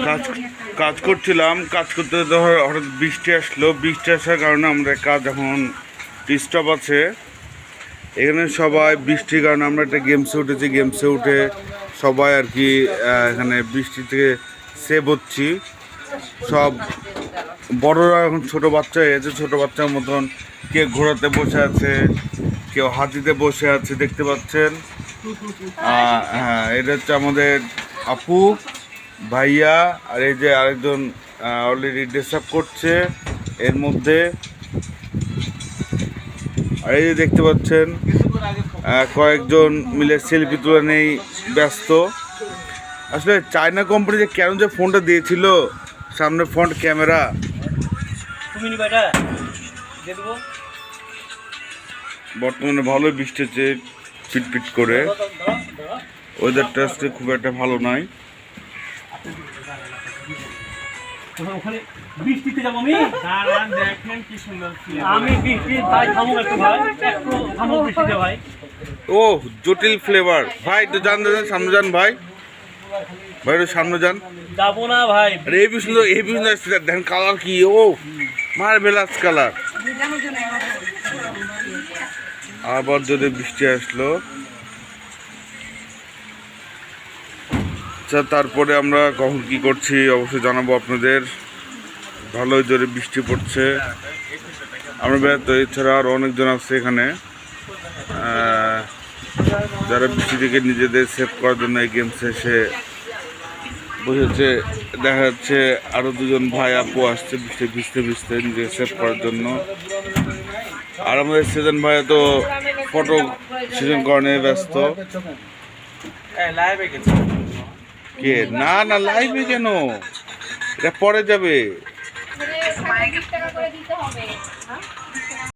কাজ কাজ করছিলাম, কাজ করতে হঠাৎ বৃষ্টি আসলো। বৃষ্টি আসার কারণে আমরা কাজ এখন ডিস্টার্ব আছে এখানে। সবাই বৃষ্টির কারণে আমরা একটা গেমসে উঠেছি, গেমসে উঠে সবাই আর কি এখানে বৃষ্টি থেকে সেভ হচ্ছি। সব বড়রা এখন ছোট বাচ্চা হয়ে গেছে, ছোটো বাচ্চার মতন কেউ ঘোড়াতে বসে আছে, কেউ হাতিতে বসে আছে, দেখতে পাচ্ছেন। হ্যাঁ, এটা হচ্ছে আমাদের আপু ভাইয়া, আর এই যে আরেকজন অলরেডি ড্রেস আপ করছে এর মধ্যে। আর এই যে দেখতে পাচ্ছেন কয়েকজন মিলে সেলফি তুলে নেই ব্যস্ত। আসলে চায়না কোম্পানি যে কেন যে ফোনটা দিয়েছিল সামনে ফ্রন্ট ক্যামেরা, বর্তমানে ভালোই বৃষ্টি হচ্ছে পিটপিট করে। ওয়েদারটা আজকে খুব একটা ভালো নয়। বৃষ্টিতে যাবো দেখেন কি সুন্দর আমি বৃষ্টি ভাই থামুক একটু ভাই, একটু থামুক বৃষ্টিতে ভাই। ও জটিল ফ্লেভার ভাই, একটু যান সামনে যান ভাই, ভাই একটু সামনে যান। যাবো না ভাই, আরে এই সুন্দর দেখেন কালার কি, ও মার্বেলাস কালার। আবার যদি বৃষ্টি আসলো, আচ্ছা তারপরে আমরা কখন কি করছি অবশ্যই জানাবো আপনাদের। ভালোই জোরে বৃষ্টি পড়ছে, আমরা বেড়াতে। এছাড়া আরও অনেকজন আছে এখানে যারা বৃষ্টি থেকে নিজেদের সেভ করার জন্য এই গেমসে এসে বসেছে। দেখা যাচ্ছে আরও দুজন ভাই আপু আসছে বৃষ্টি ভিজতে ভিজতে নিজেকে সেভ করার জন্য। আর আমাদের সেজন ভাই তো ফটো সেশন করা নিয়ে ব্যস্ত। কে না না লাইভে কেন, এটা পরে যাবে।